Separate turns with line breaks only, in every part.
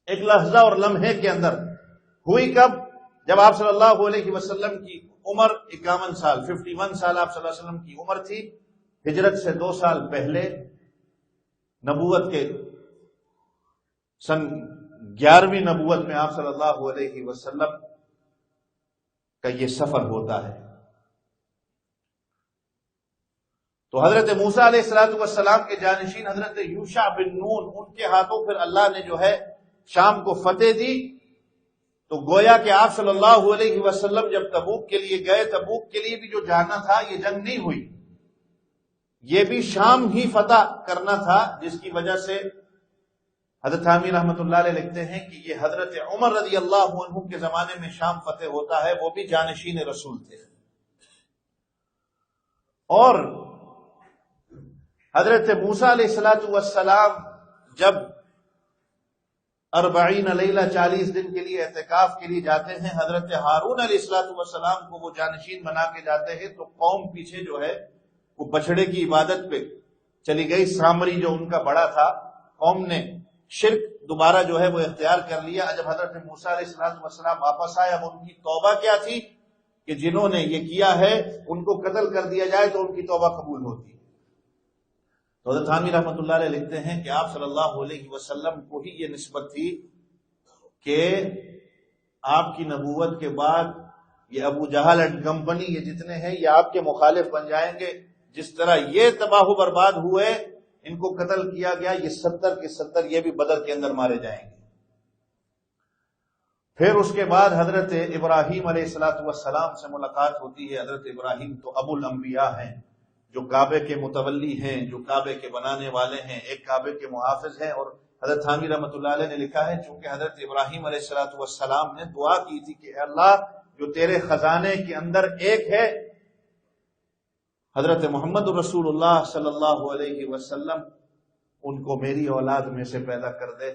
ایک لحظہ اور لمحے کے اندر ہوئی کب؟ جب آپ صلی اللہ علیہ وسلم کی عمر 51 سال 51 سال آپ صلی اللہ علیہ وسلم کی عمر تھی. ہجرت سے 2 سال پہلے نبوت کے سن 11ویں نبوت میں آپ صلی اللہ علیہ وسلم کا یہ سفر ہوتا ہے. تو حضرت موسیٰ علیہ السلام کے جانشین حضرت یوشع بن نون، ان کے ہاتھوں پھر اللہ نے جو ہے شام کو فتح دی. تو گویا کہ آپ صلی اللہ علیہ وسلم جب تبوک کے لیے گئے، تبوک کے لیے بھی جو جانا تھا یہ جنگ نہیں ہوئی، یہ بھی شام ہی فتح کرنا تھا، جس کی وجہ سے حضرت حامی رحمۃ اللہ علیہ لکھتے ہیں کہ یہ حضرت عمر رضی اللہ عنہ کے زمانے میں شام فتح ہوتا ہے، وہ بھی جانشین رسول تھے. اور حضرت موسیٰ علیہ السلام جب 40 لیلہ 40 دن کے لیے اعتکاف کے لیے جاتے ہیں، حضرت ہارون علیہ السلام کو وہ جانشین بنا کے جاتے ہیں، تو قوم پیچھے جو ہے وہ بچڑے کی عبادت پہ چلی گئی. سامری جو ان کا بڑا تھا، قوم نے شرک دوبارہ جو ہے وہ اختیار کر لیا. جب حضرت موسیٰ علیہ السلام واپس آئے، اب ان کی توبہ کیا تھی کہ جنہوں نے یہ کیا ہے ان کو قتل کر دیا جائے تو ان کی توبہ قبول ہوتی. تو حضرت حامی رحمۃ اللہ علیہ لکھتے ہیں کہ آپ صلی اللہ علیہ وسلم کو ہی یہ نسبت تھی کہ آپ کی نبوت کے بعد یہ ابو جہل اینڈ کمپنی، یہ جتنے ہیں یہ آپ کے مخالف بن جائیں گے. جس طرح یہ تباہ و برباد ہوئے، ان کو قتل کیا گیا، یہ 70 کے 70 یہ بھی بدر کے اندر مارے جائیں گے. پھر اس کے بعد حضرت ابراہیم علیہ السلام سے ملاقات ہوتی ہے. حضرت ابراہیم تو ابو الانبیاء ہیں، جو کعبے کے متولی ہیں، جو کعبے کے بنانے والے ہیں، ایک کعبے کے محافظ ہیں. اور حضرت حامی رحمۃ اللہ علیہ نے لکھا ہے چونکہ حضرت ابراہیم علیہ السلام نے دعا کی تھی کہ اے اللہ، جو تیرے خزانے کے اندر ایک ہے حضرت محمد رسول اللہ صلی اللہ علیہ وسلم، ان کو میری اولاد میں سے پیدا کر دے.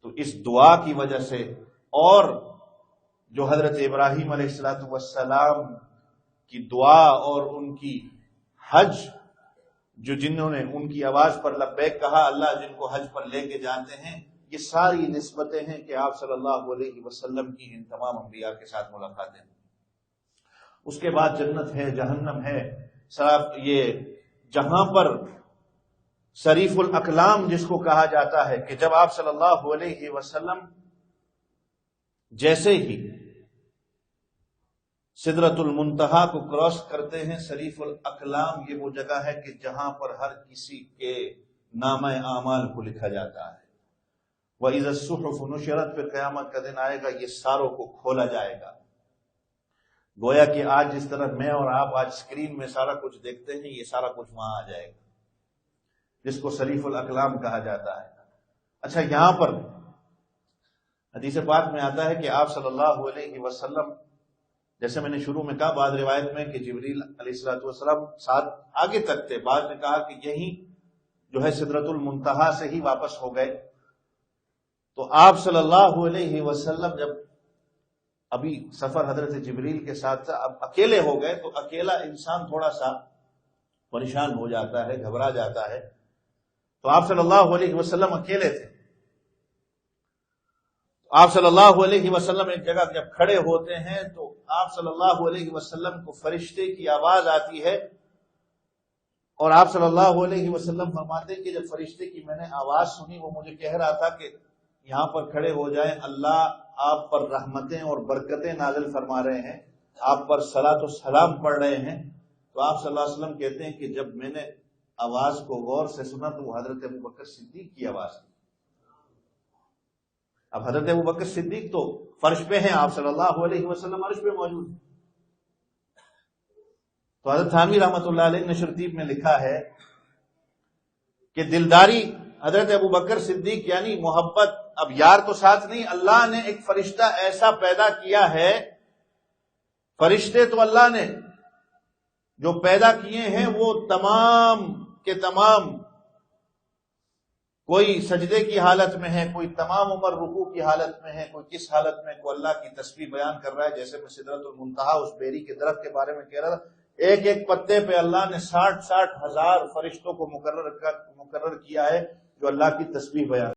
تو اس دعا کی وجہ سے، اور جو حضرت ابراہیم علیہ السلام کی دعا اور ان کی حج، جو جنہوں نے ان کی آواز پر لبیک کہا، اللہ جن کو حج پر لے کے جاتے ہیں، یہ ساری نسبتیں ہیں کہ آپ صلی اللہ علیہ وسلم کی ان تمام انبیاء کے ساتھ ملاقاتیں. اس کے بعد جنت ہے، جہنم ہے، یہ جہاں پر شریف الاقلام جس کو کہا جاتا ہے کہ جب آپ صلی اللہ علیہ وسلم جیسے ہی سدرۃ المنتہا کو کراس کرتے ہیں، شریف الاقلام یہ وہ جگہ ہے کہ جہاں پر ہر کسی کے نامہ اعمال کو لکھا جاتا ہے. وَإِذَا الصُّحُفُ نُشِرَتْ، پھر قیامت کا دن آئے گا، یہ ساروں کو کھولا جائے گا. گویا کہ آج جس طرح میں اور آپ آج اسکرین میں سارا کچھ دیکھتے ہیں، یہ سارا کچھ وہاں آ جائے گا، جس کو شریف الاقلام کہا جاتا ہے. اچھا، یہاں پر حدیث پاک میں آتا ہے کہ آپ صلی اللہ علیہ وسلم، جیسے میں نے شروع میں کہا، بعض روایت میں کہ جبریل علیہ السلام ساتھ آگے تک تھے، بعض نے کہا کہ یہی جو ہے سدرۃ المنتہا سے ہی واپس ہو گئے. تو آپ صلی اللہ علیہ وسلم جب ابھی سفر حضرت جبریل کے ساتھ تھا، اب اکیلے ہو گئے، تو اکیلا انسان تھوڑا سا پریشان ہو جاتا ہے، گھبرا جاتا ہے. تو آپ صلی اللہ علیہ وسلم اکیلے تھے. آپ صلی اللہ علیہ وسلم ایک جگہ جب کھڑے ہوتے ہیں تو آپ صلی اللہ علیہ وسلم کو فرشتے کی آواز آتی ہے، اور آپ صلی اللہ علیہ وسلم فرماتے ہیں کہ جب فرشتے کی میں نے آواز سنی، وہ مجھے کہہ رہا تھا کہ یہاں پر کھڑے ہو جائیں، اللہ آپ پر رحمتیں اور برکتیں نازل فرما رہے ہیں، آپ پر صلاۃ و سلام پڑھ رہے ہیں. تو آپ صلی اللہ علیہ وسلم کہتے ہیں کہ جب میں نے آواز کو غور سے سنا تو وہ حضرت ابوبکر صدیق کی آواز تھی. اب حضرت ابوبکر صدیق تو فرش پہ ہیں، آپ صلی اللہ علیہ وسلم عرش پہ موجود ہیں. تو حضرت حامی رحمۃ اللہ علیہ نے شرطیب میں لکھا ہے کہ دلداری حضرت ابوبکر صدیق یعنی محبت، اب یار تو ساتھ نہیں، اللہ نے ایک فرشتہ ایسا پیدا کیا ہے. فرشتے تو اللہ نے جو پیدا کیے ہیں وہ تمام کے تمام، کوئی سجدے کی حالت میں ہے، کوئی تمام عمر رکوع کی حالت میں ہے، کوئی کس حالت میں، کوئی اللہ کی تسبیح بیان کر رہا ہے. جیسے میں سدرۃ المنتہا اس بیری کے درخت کے بارے میں کہہ رہا تھا، ایک ایک پتے پہ اللہ نے 60,000 فرشتوں کو مقرر کیا ہے جو اللہ کی تسبیح بیان